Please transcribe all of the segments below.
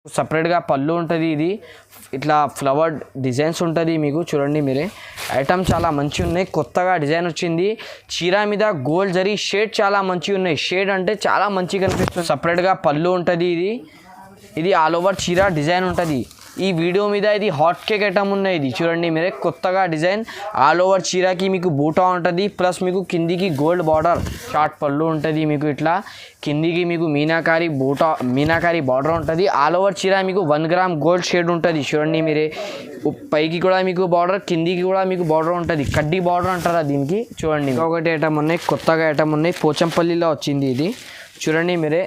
సపరేట్గా పళ్ళు ఉంటుంది. ఇది ఇట్లా ఫ్లవర్ డిజైన్స్ ఉంటుంది మీకు. చూడండి మీరే, ఐటమ్ చాలా మంచిగా ఉన్నాయి. కొత్తగా డిజైన్ వచ్చింది. చీర మీద గోల్డ్ జరీ షేడ్ చాలా మంచిగా ఉన్నాయి. షేడ్ అంటే చాలా మంచిగా కనిపిస్తుంది. సపరేట్గా పళ్ళు ఉంటుంది. ఇది ఆల్ ఓవర్ చీర డిజైన్ ఉంటుంది. ఈ వీడియో మీద ఇది హాట్ కేక్ ఐటమ్ ఉన్నాయి. ఇది చూడండి మీరే, కొత్తగా డిజైన్ ఆల్ ఓవర్ చీరకి మీకు బూటా ఉంటుంది. ప్లస్ మీకు కిందికి గోల్డ్ బార్డర్ షార్ట్ పళ్ళు ఉంటుంది. మీకు ఇట్లా కిందికి మీకు మీనాకారి బార్డర్ ఉంటుంది. ఆల్ ఓవర్ చీర మీకు 1 గ్రామ్ గోల్డ్ షేడ్ ఉంటుంది. చూడండి మీరే, పైకి కూడా మీకు బార్డర్, కిందికి కూడా మీకు బార్డర్ ఉంటుంది. కడ్డీ బార్డర్ అంటారా దీనికి. చూడండి ఒకటి ఐటమ్ ఉన్నాయి, కొత్తగా ఐటమ్ ఉన్నాయి. పోచంపల్లిలో వచ్చింది ఇది. చూడండి మీరే,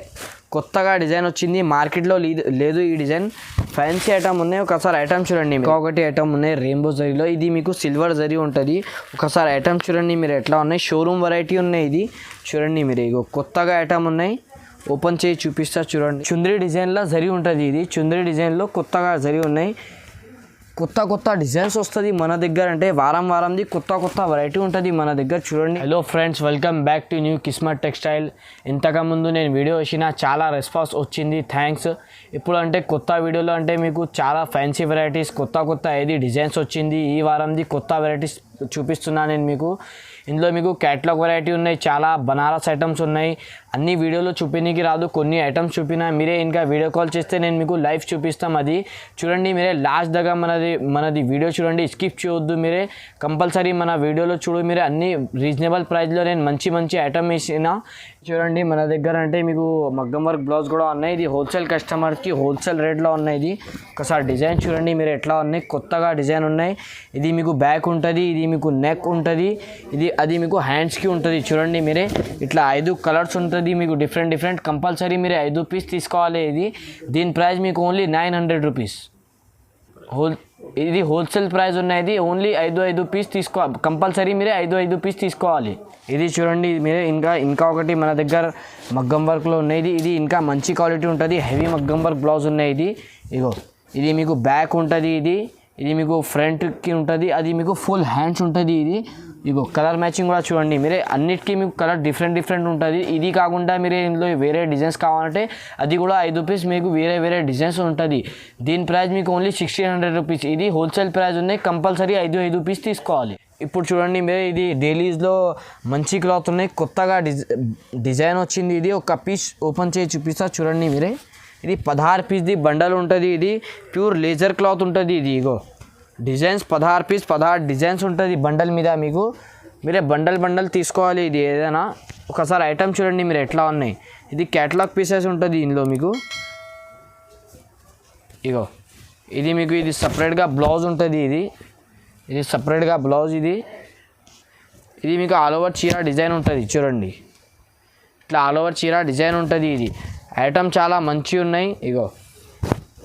కొత్తగా డిజైన్ వచ్చింది. మార్కెట్లో లేదు ఈ డిజైన్. ఫ్యాన్సీ ఐటమ్ ఉన్నాయి. ఒకసారి ఐటమ్ చూడండి. ఒకటి ఐటమ్ ఉన్నాయి రెయిన్బో జరీలో. ఇది మీకు సిల్వర్ జరీ ఉంటుంది. ఒకసారి ఐటమ్ చూడండి మీరు ఎట్లా ఉన్నాయి. షోరూమ్ వెరైటీ ఉన్నాయి. ఇది చూడండి మీరు, ఇగో కొత్తగా ఐటమ్ ఉన్నాయి. ఓపెన్ చేసి చూపిస్తా చూడండి. చుందరి డిజైన్లో జరీ ఉంటుంది. ఇది చుందరి డిజైన్లో కొత్తగా జరీ ఉన్నాయి. కొత్త డిజైన్స్ వస్తుంది మన దగ్గర. అంటే వారంది కొత్త వెరైటీ ఉంటుంది మన దగ్గర. చూడండి. Hello friends, welcome back to new Kismat textile. ఇంతకుముందు నేను వీడియో వేసిన చాలా రెస్పాన్స్ వచ్చింది, థ్యాంక్స్. ఇప్పుడు అంటే కొత్త వీడియోలో అంటే మీకు చాలా ఫ్యాన్సీ వెరైటీస్ కొత్త ఏది డిజైన్స్ వచ్చింది. ఈ వారంది కొత్త వెరైటీస్ చూపిస్తున్నాను నేను మీకు. ఇందులో మీకు క్యాటలాగ్ వెరైటీ ఉన్నాయి. చాలా బనారస్ ఐటమ్స్ ఉన్నాయి. అన్ని వీడియోలో చూపించడానికి రాదు, కొన్ని ఐటమ్స్ చూపినా మీరే ఇంకా వీడియో కాల్ చేస్తే నేను మీకు లైవ్ చూపిస్తాం. అది చూడండి మీరే, లాస్ట్ దగ్గర మనది వీడియో చూడండి, స్కిప్ చేయొద్దు. మీరే కంపల్సరీ మన వీడియోలో చూడు. మీరే అన్ని రీజనబుల్ ప్రైస్లో నేను మంచి ఐటమ్ వేసిన. చూడండి మన దగ్గర అంటే మీకు మగ్గం వర్క్ బ్లౌజ్ కూడా ఉన్నాయి. ఇది హోల్సేల్ కస్టమర్కి హోల్సేల్ రేట్లో ఉన్నాయి. ఇది ఒకసారి డిజైన్ చూడండి మీరు ఎట్లా ఉన్నాయి. కొత్తగా డిజైన్ ఉన్నాయి. ఇది మీకు బ్యాక్ ఉంటుంది, ఇది మీకు నెక్ ఉంటుంది, అది మీకు హ్యాండ్స్కి ఉంటుంది. చూడండి మీరే, ఇట్లా 5 కలర్స్ ఉంటుంది మీకు, డిఫరెంట్ కంపల్సరీ మీరే 5 పీస్ తీసుకోవాలి. దీని ప్రైస్ మీకు ఓన్లీ 900 రూపీస్. ఇది హోల్సేల్ ప్రైస్ ఉన్నాయి. ఓన్లీ 5 పీస్ తీసుకోవాలి. కంపల్సరీ మీరే 5 పీస్ తీసుకోవాలి. ఇది చూడండి మీరే, ఇంకా ఒకటి మన దగ్గర మగ్గం వర్క్లో ఉన్నాయి. ఇది ఇంకా మంచి క్వాలిటీ ఉంటుంది. హెవీ మగ్గం వర్క్ బ్లౌజ్ ఉన్నాయి. ఇది మీకు బ్యాక్ ఉంటుంది. ఇది మీకు ఫ్రంట్కి ఉంటుంది. అది మీకు ఫుల్ హ్యాండ్స్ ఉంటుంది. కలర్ మ్యాచింగ్ కూడా చూడండి మీరే, అన్నిటికీ మీకు కలర్ డిఫరెంట్ ఉంటుంది. ఇది కాకుండా మీరే ఇందులో వేరే డిజైన్స్ కావాలంటే అది కూడా 5 పీస్ మీకు వేరే డిజైన్స్ ఉంటుంది. దీని ప్రైస్ మీకు ఓన్లీ 1600 రూపీస్. ఇది హోల్సేల్ ప్రైస్ ఉన్నాయి. కంపల్సరీ 5 పీస్ తీసుకోవాలి. ఇప్పుడు చూడండి మీరే, ఇది డైలీస్లో మంచి క్లాత్ ఉన్నాయి. కొత్తగా డిజైన్ వచ్చింది. ఇది ఒక పీస్ ఓపెన్ చేసి చూపిస్తా చూడండి మీరే. ఇది 16 పీస్ది బండల్ ఉంటుంది. ఇది ప్యూర్ లేజర్ క్లాత్ ఉంటుంది. ఇది డిజైన్స్ 16 పీస్ 16 డిజైన్స్ ఉంటుంది బండల్ మీద. మీకు మీరే బండల్ తీసుకోవాలి. ఇది ఏదైనా ఒకసారి ఐటమ్ చూడండి మీరు ఎట్లా ఉన్నాయి. ఇది క్యాటలాగ్ పీసెస్ ఉంటుంది ఇందులో మీకు. ఇది మీకు ఇది సపరేట్గా బ్లౌజ్ ఉంటుంది. ఇది సపరేట్గా బ్లౌజ్. ఇది మీకు ఆల్ ఓవర్ చీర డిజైన్ ఉంటుంది. చూడండి ఇట్లా ఆల్ ఓవర్ చీర డిజైన్ ఉంటుంది. ఇది ఐటమ్ చాలా మంచిగా ఉన్నాయి.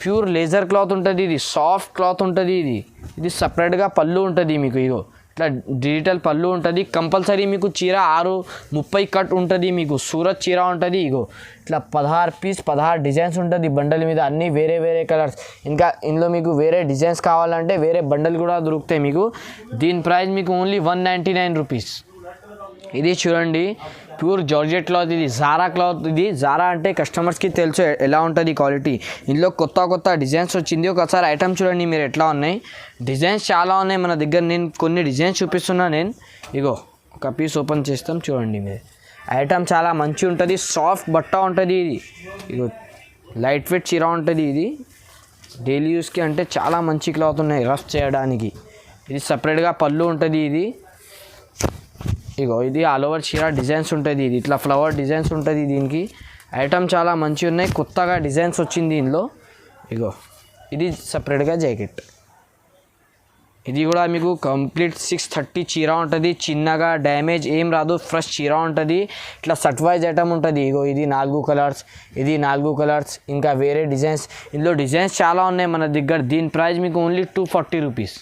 ప్యూర్ లేజర్ క్లాత్ ఉంటుంది. ఇది సాఫ్ట్ క్లాత్ ఉంటుంది. ఇది సపరేట్గా పళ్ళు ఉంటుంది మీకు. ఇట్లా డిజిటల్ పళ్ళు ఉంటుంది. కంపల్సరీ మీకు చీర 6:30 కట్ ఉంటుంది. మీకు సూరత్ చీర ఉంటుంది. ఇట్లా 16 పీస్ 16 డిజైన్స్ ఉంటుంది బండల్ మీద. అన్నీ వేరే కలర్స్. ఇంకా ఇందులో మీకు వేరే డిజైన్స్ కావాలంటే వేరే బండల్ కూడా దొరుకుతాయి మీకు. దీని ప్రైస్ మీకు ఓన్లీ 199 రూపీస్. ఇది చూడండి, ప్యూర్ జార్జెట్ క్లాత్. ఇది జారా క్లాత్. ఇది జారా అంటే కస్టమర్స్కి తెలుసు ఎలా ఉంటుంది క్వాలిటీ. ఇందులో కొత్త డిజైన్స్ వచ్చింది. ఒకసారి ఐటమ్ చూడండి మీరు ఎట్లా ఉన్నాయి. డిజైన్స్ చాలా ఉన్నాయి మన దగ్గర. నేను కొన్ని డిజైన్స్ చూపిస్తున్నా. ఒక పీస్ ఓపెన్ చేస్తాం చూడండి మీరు. ఐటమ్ చాలా మంచి ఉంటుంది. సాఫ్ట్ బట్ట ఉంటుంది. ఇది లైట్ వెయిట్ చీర ఉంటుంది. ఇది డైలీ యూస్కి అంటే చాలా మంచి క్లాత్ ఉన్నాయి రఫ్ చేయడానికి. ఇది సపరేట్గా పళ్ళు ఉంటుంది. ఇది ఆల్ ఓవర్ చీర డిజైన్స్ ఉంటుంది. ఇది ఇట్లా ఫ్లవర్ డిజైన్స్ ఉంటుంది. దీనికి ఐటమ్ చాలా మంచిగా ఉన్నాయి. కొత్తగా డిజైన్స్ వచ్చింది ఇందులో. ఇది సపరేట్గా జాకెట్. ఇది కూడా మీకు కంప్లీట్ 630 చీర ఉంటుంది. చిన్నగా డ్యామేజ్ ఏం రాదు, ఫ్రెష్ చీర ఉంటుంది. ఇట్లా సట్ వైజ్ ఐటమ్ ఉంటుంది. ఇది 4 కలర్స్, ఇది 4 కలర్స్, ఇంకా వేరే డిజైన్స్. ఇందులో డిజైన్స్ చాలా ఉన్నాయి మన దగ్గర. దీని ప్రైస్ మీకు ఓన్లీ 240 రూపీస్.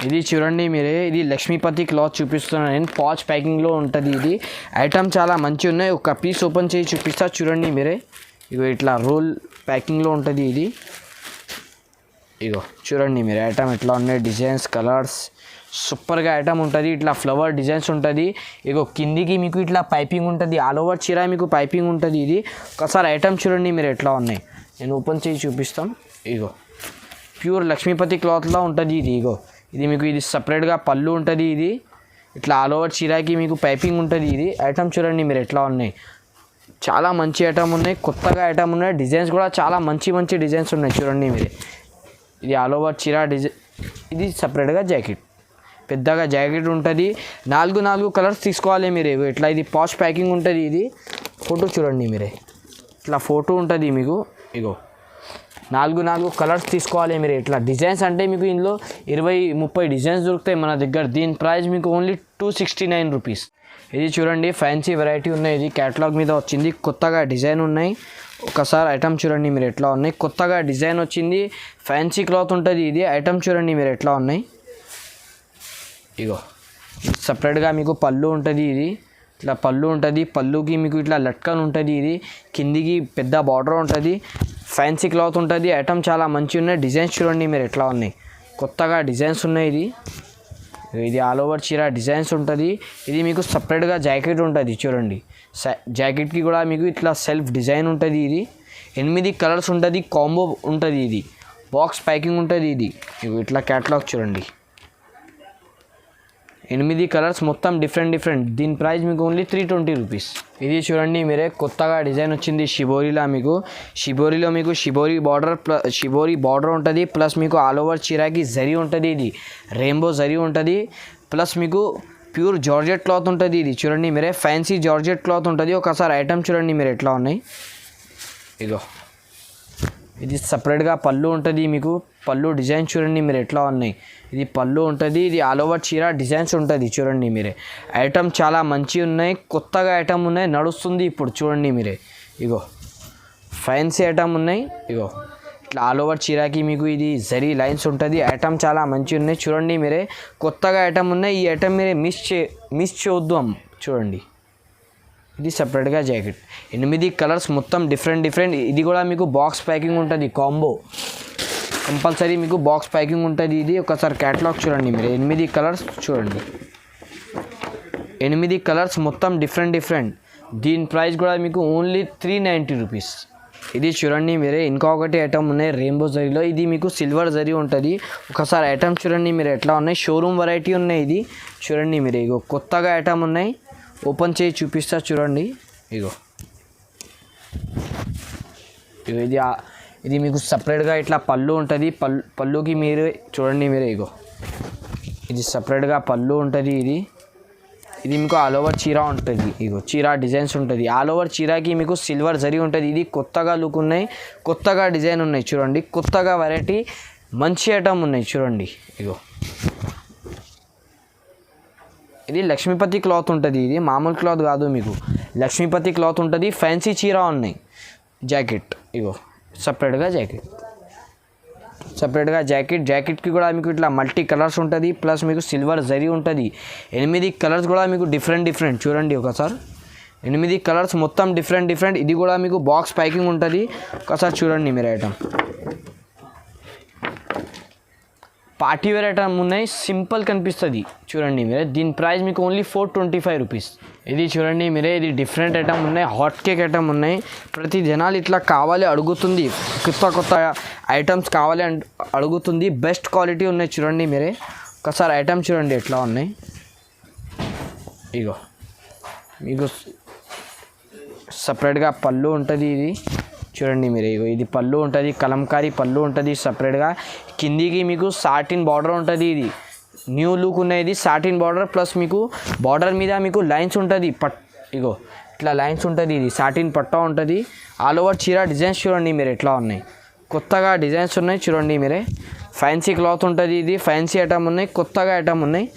ఇది చూడండి మీరే, ఇది లక్ష్మీపతి క్లాత్ చూపిస్తున్నాను నేను. పాచ్ ప్యాకింగ్లో ఉంటుంది. ఇది ఐటమ్ చాలా మంచిగా ఉన్నాయి. ఒక పీస్ ఓపెన్ చేసి చూపిస్తా చూడండి మీరే. ఇట్లా రోల్ ప్యాకింగ్లో ఉంటుంది. ఇది చూడండి మీరు ఐటమ్ ఎట్లా ఉన్నాయి. డిజైన్స్ కలర్స్ సూపర్గా ఐటమ్ ఉంటుంది. ఇట్లా ఫ్లవర్ డిజైన్స్ ఉంటుంది. కిందికి మీకు ఇట్లా పైపింగ్ ఉంటుంది. ఆల్ ఓవర్ చీర మీకు పైపింగ్ ఉంటుంది. ఇది ఒకసారి ఐటమ్ చూడండి మీరు ఎట్లా ఉన్నాయి. నేను ఓపెన్ చేసి చూపిస్తాం. ఇగో ప్యూర్ లక్ష్మీపతి క్లాత్లో ఉంటుంది ఇది. ఇగో ఇది మీకు ఇది సపరేట్గా పళ్ళు ఉంటుంది. ఇది ఇట్లా ఆల్ ఓవర్ చీరాకి మీకు పైపింగ్ ఉంటుంది. ఇది ఐటమ్ చూడండి మీరు ఎట్లా ఉన్నాయి, చాలా మంచి ఐటమ్ ఉన్నాయి, కొత్తగా ఐటమ్ ఉన్నాయి. డిజైన్స్ కూడా చాలా మంచి మంచి డిజైన్స్ ఉన్నాయి చూడండి మీరు. ఇది ఆల్ ఓవర్ చీరా డిజైన్. ఇది సపరేట్గా జాకెట్, పెద్దగా జాకెట్ ఉంటుంది. 4 కలర్స్ తీసుకోవాలి మీరు. ఇట్లా ఇది పాష్ ప్యాకింగ్ ఉంటుంది. ఇది ఫోటో చూడండి మీరే, ఇట్లా ఫోటో ఉంటుంది మీకు. ఇగో 4 కలర్స్ తీసుకోవాలి మీరు. ఇట్లా డిజైన్స్ అంటే మీకు ఇందులో 20-30 డిజైన్స్ దొరుకుతాయి మన దగ్గర. దీని ప్రైస్ మీకు ఓన్లీ 269 రూపీస్. ఇది చూడండి ఫ్యాన్సీ వెరైటీ ఉన్నాయి. ఇది క్యాటలాగ్ మీద వచ్చింది, కొత్తగా డిజైన్ ఉన్నాయి. ఒకసారి ఐటమ్ చూడండి మీరు ఎట్లా ఉన్నాయి, కొత్తగా డిజైన్ వచ్చింది, ఫ్యాన్సీ క్లాత్ ఉంటుంది. ఇది ఐటమ్ చూడండి మీరు ఎట్లా ఉన్నాయి. ఇగో సపరేట్గా మీకు పళ్ళు ఉంటుంది. ఇది ఇట్లా పళ్ళు ఉంటుంది, పళ్ళుకి మీకు ఇట్లా లట్కన్ ఉంటుంది. ఇది కిందికి పెద్ద బార్డర్ ఉంటుంది, ఫ్యాన్సీ క్లాత్ ఉంటుంది. ఐటమ్ చాలా మంచిగా ఉన్నాయి. డిజైన్స్ చూడండి మీరు ఎట్లా ఉన్నాయి, కొత్తగా డిజైన్స్ ఉన్నాయి. ఇది ఆల్ ఓవర్ చీర డిజైన్స్ ఉంటుంది. ఇది మీకు సపరేట్గా జాకెట్ ఉంటుంది చూడండి. జాకెట్కి కూడా మీకు ఇట్లా సెల్ఫ్ డిజైన్ ఉంటుంది. ఇది 8 కలర్స్ ఉంటుంది, కాంబో ఉంటుంది. ఇది బాక్స్ ప్యాకింగ్ ఉంటుంది. ఇది ఇట్లా క్యాటలాగ్ చూడండి, 8 కలర్స్ మొత్తం డిఫరెంట్. దీని ప్రైస్ మీకు ఓన్లీ 320 రూపీస్. ఇది చూడండి మీరే కొత్తగా డిజైన్ వచ్చింది షిబోరిలో. మీకు షిబోరిలో మీకు షిబోరి బార్డర్ ఉంటుంది, ప్లస్ మీకు ఆల్ ఓవర్ చీరాకి జరీ ఉంటుంది. ఇది రెయిన్బో జరీ ఉంటుంది, ప్లస్ మీకు ప్యూర్ జార్జెట్ క్లాత్ ఉంటుంది. ఇది చూడండి మీరే ఫ్యాన్సీ జార్జెట్ క్లాత్ ఉంటుంది. ఒకసారి ఐటమ్ చూడండి మీరు ఎట్లా ఉన్నాయి. ఇగో ఇది సపరేట్గా పళ్ళు ఉంటుంది. మీకు పళ్ళు డిజైన్ చూడండి మీరు ఎట్లా ఉన్నాయి. ఇది పళ్ళు ఉంటుంది. ఇది ఆల్ ఓవర్ చీర డిజైన్స్ ఉంటుంది చూడండి మీరే. ఐటమ్ చాలా మంచి ఉన్నాయి, కొత్తగా ఐటమ్ ఉన్నాయి, నడుస్తుంది ఇప్పుడు చూడండి మీరే. ఇగో ఫ్యాన్సీ ఐటమ్ ఉన్నాయి. ఇగో ఇట్లా ఆల్ ఓవర్ చీరాకి మీకు ఇది జరీ లైన్స్ ఉంటుంది. ఐటమ్ చాలా మంచి ఉన్నాయి చూడండి మీరే, కొత్తగా ఐటమ్ ఉన్నాయి. ఈ ఐటమ్ మీరే మిస్ చేయొద్దు చూడండి. ఇది సపరేట్గా జాకెట్, 8 కలర్స్ మొత్తం డిఫరెంట్. ఇది కూడా మీకు బాక్స్ ప్యాకింగ్ ఉంటుంది, కాంబో కంపల్సరీ మీకు బాక్స్ ప్యాకింగ్ ఉంటుంది. ఇది ఒకసారి క్యాటలాగ్ చూడండి మీరు, 8 కలర్స్ చూడండి, 8 కలర్స్ మొత్తం డిఫరెంట్. దీని ప్రైస్ కూడా మీకు ఓన్లీ 390 రూపీస్. ఇది చూడండి మీరే ఇంకొకటి ఐటమ్ ఉన్నాయి రెయిన్బో జరీలో. ఇది మీకు సిల్వర్ జరీ ఉంటుంది. ఒకసారి ఐటమ్ చూడండి మీరు ఎట్లా ఉన్నాయి, షోరూమ్ వెరైటీ ఉన్నాయి. ఇది చూడండి మీరు, ఇగో కొత్తగా ఐటమ్ ఉన్నాయి, ఓపెన్ చేసి చూపిస్తా చూడండి. ఇగో ఇది మీకు సపరేట్గా ఇట్లా పళ్ళు ఉంటుంది. పళ్ళుకి మీరు చూడండి మీరే, ఇగో ఇది సపరేట్గా పళ్ళు ఉంటుంది. ఇది మీకు ఆల్ ఓవర్ చీర ఉంటుంది. ఇగో చీర డిజైన్స్ ఉంటుంది. ఆల్ ఓవర్ చీరకి మీకు సిల్వర్ జరీ ఉంటుంది. ఇది కొత్తగా లుక్ ఉన్నాయి, కొత్తగా డిజైన్ ఉన్నాయి చూడండి, కొత్తగా వెరైటీ మంచి ఐటమ్ ఉన్నాయి చూడండి. ఇగో ఇది లక్ష్మీపతి క్లాత్ ఉంటుంది. ఇది మామూలు క్లాత్ కాదు, మీకు లక్ష్మీపతి క్లాత్ ఉంటుంది. ఫ్యాన్సీ చీర ఉన్నాయి. జాకెట్ ఇగో సపరేట్గా జాకెట్కి కూడా మీకు ఇట్లా మల్టీ కలర్స్ ఉంటుంది, ప్లస్ మీకు సిల్వర్ జరీ ఉంటుంది. 8 కలర్స్ కూడా మీకు డిఫరెంట్ చూడండి. ఒకసారి 8 కలర్స్ మొత్తం డిఫరెంట్. ఇది కూడా మీకు బాక్స్ ప్యాకింగ్ ఉంటుంది. ఒకసారి చూడండి మీరు ఐటమ్, పార్టీ వేర్ ఐటమ్ ఉన్నాయి, సింపుల్ కనిపిస్తుంది చూడండి మీరే. దీని ప్రైస్ మీకు ఓన్లీ 425 రూపీస్. ఇది చూడండి మీరే, ఇది డిఫరెంట్ ఐటమ్ ఉన్నాయి, హాట్ కేక్ ఐటమ్ ఉన్నాయి. ప్రతి జనాలు ఇట్లా కావాలి అడుగుతుంది, కొత్త ఐటమ్స్ కావాలి అడుగుతుంది. బెస్ట్ క్వాలిటీ ఉన్నాయి చూడండి మీరే. ఒకసారి ఐటమ్ చూడండి ఎట్లా ఉన్నాయి. ఇగో మీకు సపరేట్గా పళ్ళు ఉంటుంది. ఇది చూడండి మీరు, ఇగో ఇది పళ్ళు ఉంటుంది, కలంకారీ పళ్ళు ఉంటుంది సపరేట్గా. కిందికి మీకు సాటిన్ బార్డర్ ఉంటుంది. ఇది న్యూ లుక్ ఉన్నది, సాటిన్ బార్డర్ ప్లస్ మీకు బార్డర్ మీద మీకు లైన్స్ ఉంటుంది. ఇగో ఇట్లా లైన్స్ ఉంటుంది. ఇది సాటిన్ పట్టా ఉంటుంది. ఆల్ ఓవర్ చీర డిజైన్స్ చూడండి మీరు ఎట్లా ఉన్నాయి, కొత్తగా డిజైన్స్ ఉన్నాయి చూడండి మీరే. ఫ్యాన్సీ క్లాత్ ఉంటుంది. ఇది ఫ్యాన్సీ ఐటమ్ ఉన్నాయి, కొత్తగా ఐటమ్ ఉన్నాయి,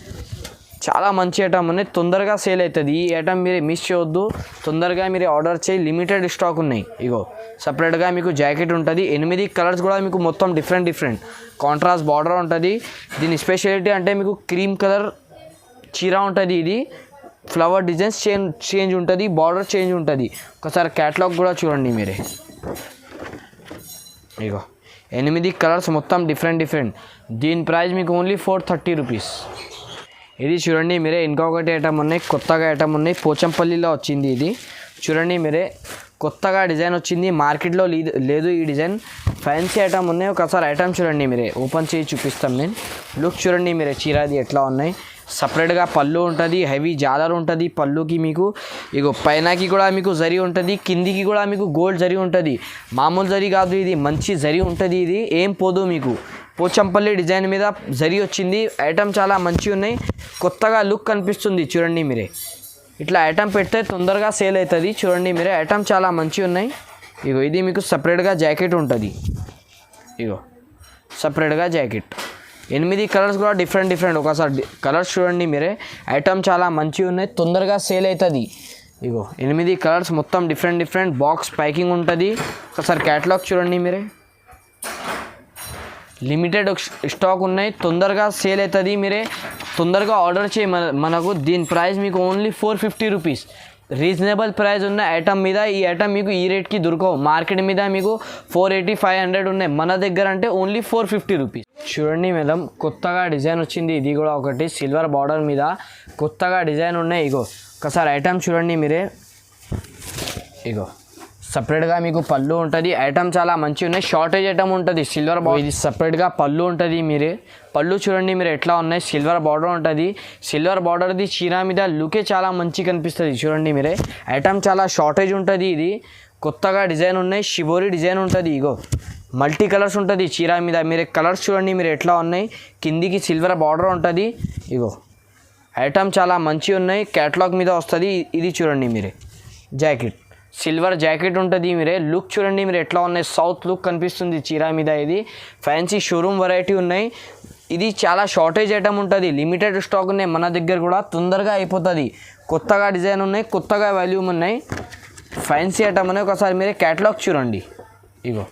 చాలా మంచి ఐటమ్ ఉన్నాయి. తొందరగా సేల్ అవుతుంది ఈ ఐటమ్, మీరు మిస్ చేయొద్దు. తొందరగా మీరు ఆర్డర్ చేయి, లిమిటెడ్ స్టాక్ ఉన్నాయి. ఇగో సపరేట్గా మీకు జాకెట్ ఉంటుంది. 8 కలర్స్ కూడా మీకు మొత్తం డిఫరెంట్ కాంట్రాస్ట్ బార్డర్ ఉంటుంది. దీని స్పెషాలిటీ అంటే మీకు క్రీమ్ కలర్ చీర ఉంటుంది. ఇది ఫ్లవర్ డిజైన్స్ చేంజ్ ఉంటుంది, బార్డర్ చేంజ్ ఉంటుంది. ఒకసారి క్యాటలాగ్ కూడా చూడండి మీరే. ఇగో 8 కలర్స్ మొత్తం డిఫరెంట్. దీని ప్రైస్ మీకు ఓన్లీ 430 రూపీస్. ఇది చూడండి మీరే ఇంకొకటి ఐటమ్ ఉన్నాయి, కొత్తగా ఐటమ్ ఉన్నాయి, పోచంపల్లిలో వచ్చింది. ఇది చూడండి మీరే కొత్తగా డిజైన్ వచ్చింది, మార్కెట్లో లేదు ఈ డిజైన్. ఫ్యాన్సీ ఐటమ్ ఉన్నాయి. ఒకసారి ఐటమ్ చూడండి మీరే, ఓపెన్ చేసి చూపిస్తాం నేను. లుక్ చూడండి మీరే, చీరాది ఎట్లా ఉన్నాయి. సపరేట్గా పళ్ళు ఉంటుంది, హెవీ జాలర్ ఉంటుంది పళ్ళుకి మీకు. ఇగో పైనకి కూడా మీకు జరీ ఉంటుంది, కిందికి కూడా మీకు గోల్డ్ జరీ ఉంటుంది. మామూలు జరీ కాదు, ఇది మంచి జరీ ఉంటుంది. ఇది ఏం పోదు మీకు. పోచంపల్లి డిజైన్ మీద జరీ వచ్చింది. ఐటమ్ చాలా మంచిగా ఉన్నాయి, కొత్తగా లుక్ కనిపిస్తుంది. చూడండి మీరే, ఇట్లా ఐటమ్ పెడితే తొందరగా సేల్ అవుతుంది. చూడండి మీరే, ఐటమ్ చాలా మంచిగా ఉన్నాయి. ఇగో ఇది మీకు సపరేట్గా జాకెట్ ఉంటుంది. ఇగో సపరేట్గా జాకెట్ 8 కలర్స్ కూడా డిఫరెంట్. ఒకసారి కలర్స్ చూడండి మీరే, ఐటమ్ చాలా మంచిగా ఉన్నాయి, తొందరగా సేల్ అవుతుంది. ఇగో 8 కలర్స్ మొత్తం డిఫరెంట్. బాక్స్ ప్యాకింగ్ ఉంటుంది. ఒకసారి క్యాటలాగ్ చూడండి మీరే. లిమిటెడ్ స్టాక్ ఉన్నాయి, తొందరగా సేల్ అవుతుంది. మీరే తొందరగా ఆర్డర్ చేయి. మనకు దీని ప్రైస్ మీకు ఓన్లీ 450 రూపీస్. రీజనబుల్ ప్రైస్ ఉన్న ఐటమ్ మీద ఈ ఐటమ్ మీకు ఈ రేట్కి దొరకవు. మార్కెట్ మీద మీకు 480, 500 ఉన్నాయి. మన దగ్గర అంటే ఓన్లీ 450 రూపీస్. చూడండి మేడం, కొత్తగా డిజైన్ వచ్చింది. ఇది కూడా ఒకటి సిల్వర్ బార్డర్ మీద కొత్తగా డిజైన్ ఉన్నాయి. ఇగో ఒకసారి ఐటమ్ చూడండి మీరే. ఇగో సపరేట్గా మీకు పళ్ళు ఉంటుంది. ఐటమ్ చాలా మంచిగా ఉన్నాయి. షార్టేజ్ ఐటమ్ ఉంటుంది సిల్వర్ బార్డర్. ఇది సపరేట్గా పళ్ళు ఉంటుంది. మీరే పళ్ళు చూడండి మీరు ఎట్లా ఉన్నాయి. సిల్వర్ బార్డర్ ఉంటుంది. సిల్వర్ బార్డర్ది చీర మీద లుకే చాలా మంచి కనిపిస్తుంది. చూడండి మీరే, ఐటమ్ చాలా షార్టేజ్ ఉంటుంది. ఇది కొత్తగా డిజైన్ ఉన్నాయి. షిబోరి డిజైన్ ఉంటుంది. ఇగో మల్టీ కలర్స్ ఉంటుంది చీర మీద. మీరే కలర్స్ చూడండి మీరు ఎట్లా ఉన్నాయి. కిందికి సిల్వర్ బార్డర్ ఉంటుంది. ఇగో ఐటమ్ చాలా మంచిగా ఉన్నాయి. క్యాటలాగ్ మీద వస్తుంది. ఇది చూడండి మీరే, జాకెట్ సిల్వర్ జాకెట్ ఉంటుంది. మీరే లుక్ చూడండి మీరు ఎట్లా ఉన్నాయి. సౌత్ లుక్ కనిపిస్తుంది చీర మీద. ఇది ఫ్యాన్సీ షోరూమ్ వెరైటీ ఉన్నాయి. ఇది చాలా షార్టేజ్ ఐటమ్ ఉంటుంది. లిమిటెడ్ స్టాక్ ఉన్నాయి మన దగ్గర కూడా, తొందరగా అయిపోతుంది. కొత్తగా డిజైన్ ఉన్నాయి, కొత్తగా వాల్యూమ్ ఉన్నాయి. ఫ్యాన్సీ ఐటమ్ ఉన్నాయి. ఒకసారి మీరే క్యాటలాగ్ చూడండి. ఇగో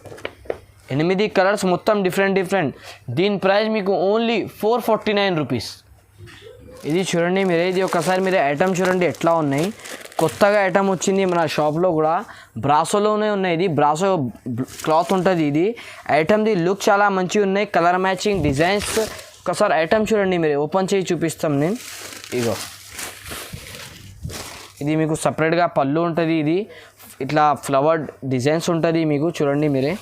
8 కలర్స్ మొత్తం డిఫరెంట్. దీని ప్రైస్ మీకు ఓన్లీ 449 రూపీస్. ఇది చూడండి మీరే, ఇది ఒకసారి మీరే ఐటమ్ చూడండి ఎట్లా ఉన్నాయి. కొత్తగా ఐటమ్ వచ్చింది మన షాప్లో కూడా. బ్రాసోలోనే ఉన్నాయి. ఇది బ్రాసో క్లాత్ ఉంటుంది. ఇది ఐటమ్ది లుక్ చాలా మంచిగా ఉన్నాయి. Colour matching designs. ఒకసారి ఐటమ్ చూడండి మీరు, ఓపెన్ చేసి చూపిస్తాం నేను. ఇగో ఇది మీకు సపరేట్గా పళ్ళు ఉంటుంది. ఇది ఇట్లా ఫ్లవర్ డిజైన్స్ ఉంటుంది మీకు. చూడండి మీరే,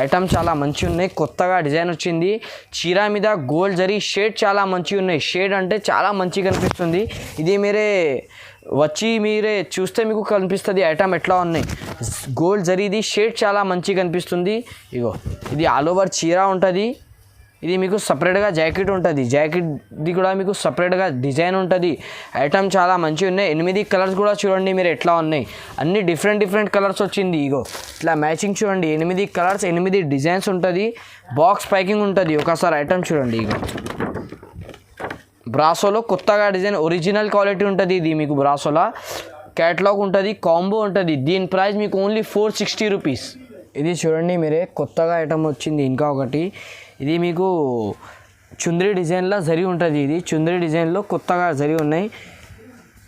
ఐటమ్ చాలా మంచిగా ఉన్నాయి. కొత్తగా డిజైన్ వచ్చింది. చీర మీద గోల్డ్ జరీ షేడ్ చాలా మంచిగా ఉన్నాయి. షేడ్ అంటే చాలా మంచిగా కనిపిస్తుంది. ఇది మీరే వచ్చి మీరే చూస్తే మీకు కనిపిస్తుంది ఐటమ్ ఎట్లా ఉన్నాయి. గోల్డ్ జరీది షేడ్ చాలా మంచిగా కనిపిస్తుంది. ఇగో ఇది ఆల్ ఓవర్ చీర ఉంటుంది. ఇది మీకు సపరేట్గా జాకెట్ ఉంటుంది. జాకెట్ది కూడా మీకు సపరేట్గా డిజైన్ ఉంటుంది. ఐటమ్ చాలా మంచిగా ఉన్నాయి. 8 కలర్స్ కూడా చూడండి మీరు ఎట్లా ఉన్నాయి. అన్ని డిఫరెంట్ కలర్స్ వచ్చింది. ఇగో ఇట్లా మ్యాచింగ్ చూడండి. 8 కలర్స్, 8 డిజైన్స్ ఉంటుంది. బాక్స్ ప్యాకింగ్ ఉంటుంది. ఒకసారి ఐటమ్ చూడండి. ఇగో బ్రాసోలో కొత్తగా డిజైన్, ఒరిజినల్ క్వాలిటీ ఉంటుంది. ఇది మీకు బ్రాసోలా క్యాటలాగ్ ఉంటుంది, కాంబో ఉంటుంది. దీని ప్రైస్ మీకు ఓన్లీ 460 రూపీస్. ఇది చూడండి మీరే, కొత్తగా ఐటమ్ వచ్చింది. ఇంకా ఒకటి, ఇది మీకు చుందరి డిజైన్లో జరి ఉంటుంది. ఇది చుందరి డిజైన్లో కొత్తగా జరి ఉన్నాయి.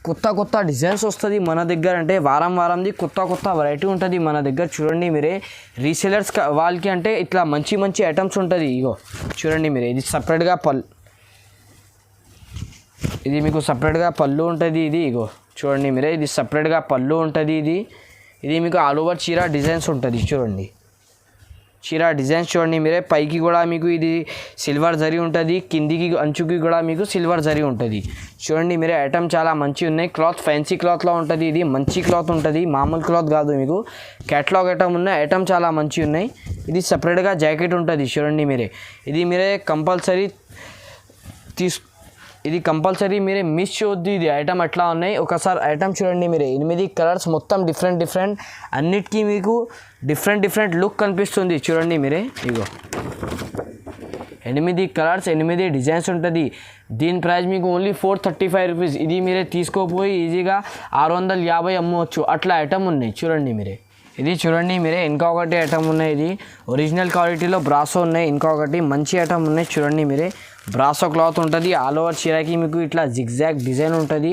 కొత్త డిజైన్స్ వస్తుంది మన దగ్గర. అంటే వారంది కొత్త వెరైటీ ఉంటుంది మన దగ్గర. చూడండి మీరే, రీసేలర్స్ వాళ్ళకి అంటే ఇట్లా మంచి ఐటమ్స్ ఉంటుంది. ఇగో చూడండి మీరే, ఇది సపరేట్గా ఇది మీకు సపరేట్గా పళ్ళు ఉంటుంది. ఇది ఇగో చూడండి మీరే, ఇది సపరేట్గా పళ్ళు ఉంటుంది. ఇది మీకు ఆల్ ఓవర్ చీర డిజైన్స్ ఉంటుంది. చూడండి చీర డిజైన్స్ చూడండి మీరే. పైకి కూడా మీకు ఇది సిల్వర్ జరీ ఉంటుంది. కిందికి అంచుకి కూడా మీకు సిల్వర్ జరీ ఉంటుంది. చూడండి మీరే, ఐటమ్ చాలా మంచిగా ఉన్నాయి. క్లాత్ ఫ్యాన్సీ క్లాత్లో ఉంటుంది. ఇది మంచి క్లాత్ ఉంటుంది, మామూలు క్లాత్ కాదు. మీకు క్యాటలాగ్ ఐటమ్ ఉన్నాయి. ఐటమ్ చాలా మంచిగా ఉన్నాయి. ఇది సపరేట్గా జాకెట్ ఉంటుంది. చూడండి మీరే, ఇది మీరే కంపల్సరీ ఇది కంపల్సరీ మీరే మిస్ చేయొద్దు. ఇది ఐటమ్ ఎట్లా ఉన్నాయి ఒకసారి ఐటమ్ చూడండి మీరే. 8 కలర్స్ మొత్తం డిఫరెంట్. అన్నిటికీ మీకు డిఫరెంట్ లుక్ కనిపిస్తుంది. చూడండి మీరే, ఇగో 8 కలర్స్, 8 డిజైన్స్ ఉంటుంది. దీని ప్రైస్ మీకు ఓన్లీ 435 రూపీస్. ఇది మీరే తీసుకోపోయి ఈజీగా 650 అమ్మవచ్చు. అట్లా ఐటమ్ ఉన్నాయి. చూడండి మీరే, ఇది చూడండి మీరే. ఇంకొకటి ఐటమ్ ఉన్నాయి. ఇది ఒరిజినల్ క్వాలిటీలో బ్రాసో ఉన్నాయి. ఇంకొకటి మంచి ఐటమ్ ఉన్నాయి. చూడండి మీరే, బ్రాసో క్లాత్ ఉంటుంది. ఆల్ ఓవర్ చీరకి మీకు ఇట్లా జిగ్జాగ్ డిజైన్ ఉంటుంది.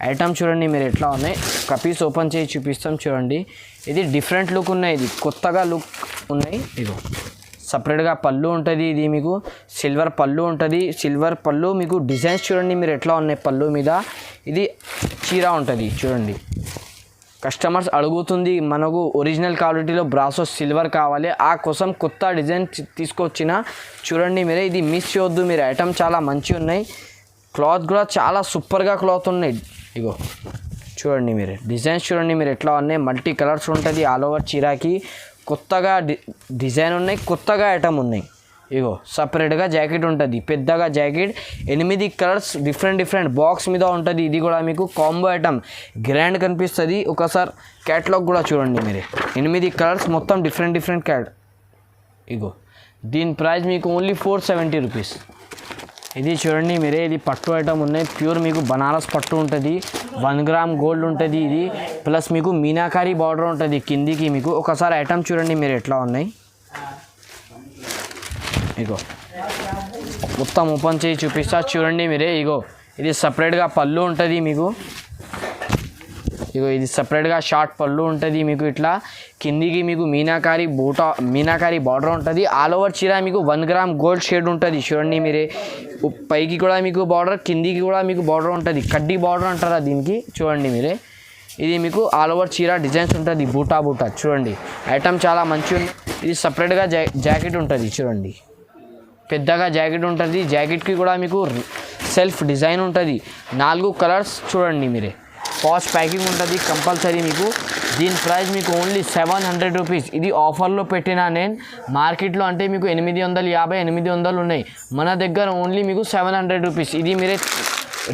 ఐటమ్ చూడండి మీరు ఎట్లా ఉన్నాయి. కపీస్ ఓపెన్ చేసి చూపిస్తాం చూడండి. ఇది డిఫరెంట్ లుక్ ఉన్నాయి. ఇది కొత్తగా లుక్ ఉన్నాయి. ఇగో సపరేట్గా పళ్ళు ఉంటుంది. ఇది మీకు సిల్వర్ పళ్ళు ఉంటుంది. సిల్వర్ పళ్ళు మీకు డిజైన్స్ చూడండి మీరు ఎట్లా ఉన్నాయి పళ్ళు మీద. ఇది చీర ఉంటుంది. చూడండి కస్టమర్స్ అడుగుతుంది మనకు ఒరిజినల్ క్వాలిటీలో బ్రాసో సిల్వర్ కావాలి, ఆ కోసం కొత్త డిజైన్ తీసుకొచ్చిన. చూడండి మీరే, ఇది మిస్ చేయొద్దు మీరు. ఐటమ్ చాలా మంచిగా ఉన్నాయి, క్లాత్ కూడా చాలా సూపర్గా క్లాత్ ఉన్నాయి. ఇగో చూడండి మీరే, డిజైన్స్ చూడండి మీరు ఎట్లా ఉన్నాయి. మల్టీ కలర్స్ ఉంటుంది ఆల్ ఓవర్ చీరాకి. కొత్తగా డిజైన్ ఉన్నాయి, కొత్తగా ఐటమ్ ఉన్నాయి. ఇగో సపరేట్గా జాకెట్ ఉంటుంది, పెద్దగా జాకెట్ 8 కలర్స్ డిఫరెంట్ బాక్స్ మీద ఉంటుంది. ఇది కూడా మీకు కాంబో ఐటమ్ గ్రాండ్ కనిపిస్తుంది. ఒకసారి క్యాటలాగ్ కూడా చూడండి మీరే, 8 కలర్స్ మొత్తం డిఫరెంట్ క్యాట్. ఇగో దీని ప్రైస్ మీకు ఓన్లీ 470 రూపీస్. ఇది చూడండి మీరే, ఇది పట్టు ఐటమ్ ఉన్నాయి. ప్యూర్ మీకు బనారస్ పట్టు ఉంటుంది, 1 గ్రామ్ గోల్డ్ ఉంటుంది. ఇది ప్లస్ మీకు మీనాకారి బార్డర్ ఉంటుంది కిందికి. మీకు ఒకసారి ఐటమ్ చూడండి మీరు ఎట్లా ఉన్నాయి. ఇగో మొత్తం ఓపెన్ చేసి చూపిస్తా చూడండి మీరే. ఇగో ఇది సపరేట్గా పళ్ళు ఉంటుంది మీకు. ఇగో ఇది సపరేట్గా షార్ట్ పళ్ళు ఉంటుంది మీకు. ఇట్లా కిందికి మీకు మీనాకారి బార్డర్ ఉంటుంది. ఆల్ ఓవర్ చీర మీకు 1 గ్రామ్ గోల్డ్ షేడ్ ఉంటుంది. చూడండి మీరే, పైకి కూడా మీకు బార్డర్, కిందికి కూడా మీకు బార్డర్ ఉంటుంది. కడ్డీ బార్డర్ అంటారా దీనికి. చూడండి మీరే, ఇది మీకు ఆల్ ఓవర్ చీర డిజైన్స్ ఉంటుంది. బూటా చూడండి, ఐటమ్ చాలా మంచిగా ఉంది. ఇది సపరేట్గా జాకెట్ ఉంటుంది. చూడండి పెద్దగా జాకెట్ ఉంటుంది. జాకెట్కి కూడా మీకు సెల్ఫ్ డిజైన్ ఉంటుంది. 4 కలర్స్ చూడండి మీరే. పాచ్ ప్యాకింగ్ ఉంటుంది కంపల్సరీ మీకు. దీని ప్రైస్ మీకు ఓన్లీ 700 రూపీస్. ఇది ఆఫర్లో పెట్టినా నేను. మార్కెట్లో అంటే మీకు 850 800 ఉన్నాయి, మన దగ్గర ఓన్లీ మీకు 700 రూపీస్. ఇది మీరే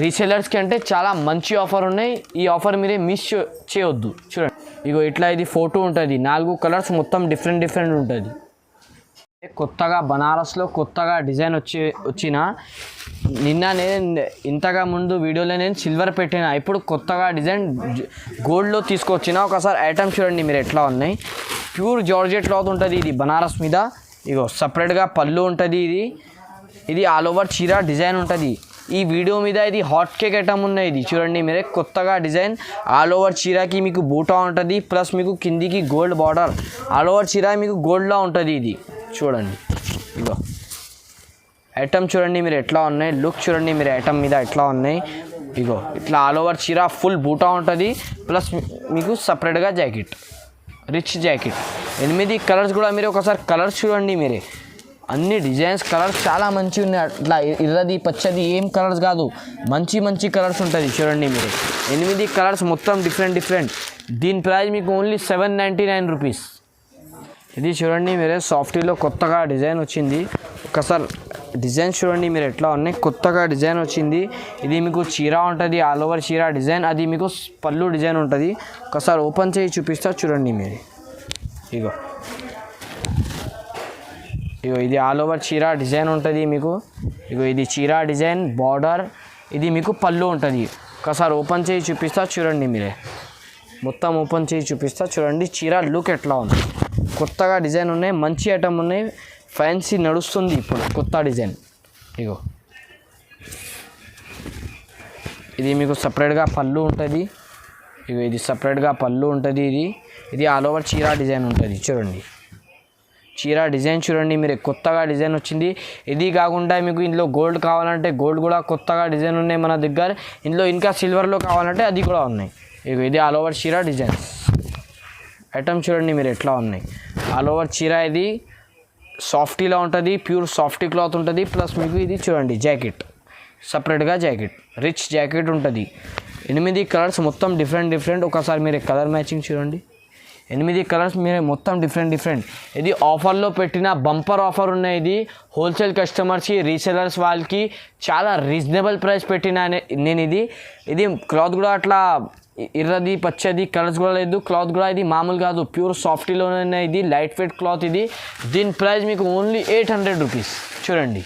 రీసెలర్స్కి అంటే చాలా మంచి ఆఫర్ ఉన్నాయి. ఈ ఆఫర్ మీరే మిస్ చేయొద్దు. చూడండి ఇగో ఇట్లా ఇది ఫోటో ఉంటుంది. 4 కలర్స్ మొత్తం డిఫరెంట్ ఉంటుంది. కొత్తగా బనారస్లో కొత్తగా డిజైన్ వచ్చిన నిన్న నేను ఇంతగా ముందు వీడియోలో నేను సిల్వర్ పెట్టిన, ఇప్పుడు కొత్తగా డిజైన్ గోల్డ్లో తీసుకొచ్చిన. ఒకసారి ఐటమ్ చూడండి మీరు ఎట్లా ఉన్నాయి. ప్యూర్ జార్జెట్ క్లాత్ ఉంటుంది ఇది బనారస్ మీద. ఇగో సపరేట్గా పళ్ళు ఉంటుంది. ఇది ఆల్ ఓవర్ చీర డిజైన్ ఉంటుంది. ఈ వీడియో మీద ఇది హాట్ కేక్ ఐటమ్ ఉన్నాయి. ఇది చూడండి మీరే, కొత్తగా డిజైన్ ఆల్ ఓవర్ చీరకి మీకు బూటా ఉంటుంది. ప్లస్ మీకు కిందికి గోల్డ్ బార్డర్. ఆల్ ఓవర్ చీర మీకు గోల్డ్లో ఉంటుంది. ఇది చూడండి, ఇగో ఐటమ్ చూడండి మీరు ఎట్లా ఉన్నాయి. లుక్ చూడండి మీరు ఐటమ్ మీద ఎట్లా ఉన్నాయి. ఇగో ఇట్లా ఆల్ ఓవర్ చీర ఫుల్ బూటా ఉంటుంది. ప్లస్ మీకు సపరేట్గా జాకెట్, రిచ్ జాకెట్. 8 కలర్స్ కూడా మీరు ఒకసారి కలర్స్ చూడండి మీరే. అన్ని డిజైన్స్ కలర్స్ చాలా మంచిగా ఉన్నాయి. అట్లా ఎర్రది పచ్చది ఏం కలర్స్ కాదు, మంచి కలర్స్ ఉంటుంది. చూడండి మీరు 8 కలర్స్ మొత్తం డిఫరెంట్. దీని ప్రైస్ మీకు ఓన్లీ 799 రూపీస్. ఇది చూడండి మీరే, సాఫ్టీలో కొత్తగా డిజైన్ వచ్చింది. ఒకసారి డిజైన్ చూడండి మీరు ఎట్లా ఉన్నాయి. కొత్తగా డిజైన్ వచ్చింది. ఇది మీకు చీర ఉంటుంది, ఆల్ ఓవర్ చీర డిజైన్. అది మీకు పళ్ళు డిజైన్ ఉంటుంది. ఒకసారి ఓపెన్ చేసి చూపిస్తా చూడండి మీరు. ఇగో ఇది ఆల్ ఓవర్ చీర డిజైన్ ఉంటుంది మీకు. ఇగో ఇది చీర డిజైన్ బార్డర్. ఇది మీకు పళ్ళు ఉంటుంది. ఒకసారి ఓపెన్ చేసి చూపిస్తా చూడండి మీరే. మొత్తం ఓపెన్ చేసి చూపిస్తా చూడండి. చీర లుక్ ఎట్లా ఉంది. కొత్తగా డిజైన్ ఉన్నాయి, మంచి ఐటమ్ ఉన్నాయి. ఫ్యాన్సీ నడుస్తుంది ఇప్పుడు కొత్త డిజైన్. ఇగో ఇది మీకు సపరేట్గా పళ్ళు ఉంటుంది. ఇగో ఇది సపరేట్గా పళ్ళు ఉంటుంది. ఇది ఆల్ ఓవర్ చీర డిజైన్ ఉంటుంది. చూడండి చీర డిజైన్ చూడండి మీరు, కొత్తగా డిజైన్ వచ్చింది. ఇది కాకుండా మీకు ఇందులో గోల్డ్ కావాలంటే గోల్డ్ కూడా కొత్తగా డిజైన్ ఉన్నాయి మన దగ్గర. ఇందులో ఇంకా సిల్వర్లో కావాలంటే అది కూడా ఉన్నాయి. ఇగో ఇది ఆల్ ఓవర్ చీర డిజైన్స్. ఐటమ్ చూడండి మీరు ఎట్లా ఉన్నాయి. ఆల్ ఓవర్ చీర ఇది సాఫ్టీలో ఉంటుంది, ప్యూర్ సాఫ్టీ క్లాత్ ఉంటుంది. ప్లస్ మీకు ఇది చూడండి జాకెట్, సపరేట్గా జాకెట్, రిచ్ జాకెట్ ఉంటుంది. 8 కలర్స్ మొత్తం డిఫరెంట్. ఒకసారి మీరు కలర్ మ్యాచింగ్ చూడండి. 8 కలర్స్ మీరు మొత్తం డిఫరెంట్. ఇది ఆఫర్లో పెట్టిన బంపర్ ఆఫర్ ఉన్నాయి. ఇది హోల్సేల్ కస్టమర్స్కి, రీసెలర్స్ వాళ్ళకి చాలా రీజనబుల్ ప్రైస్ పెట్టిన నేను. ఇది క్లాత్ కూడా అట్లా ఎర్రది పచ్చది కలర్స్ కూడా లేదు. క్లాత్ కూడా ఇది మామూలు కాదు, ప్యూర్ సాఫ్టీలోనే ఇది లైట్ వెయిట్ క్లాత్. ఇది దీని ప్రైస్ మీకు ఓన్లీ 800 రూపీస్. చూడండి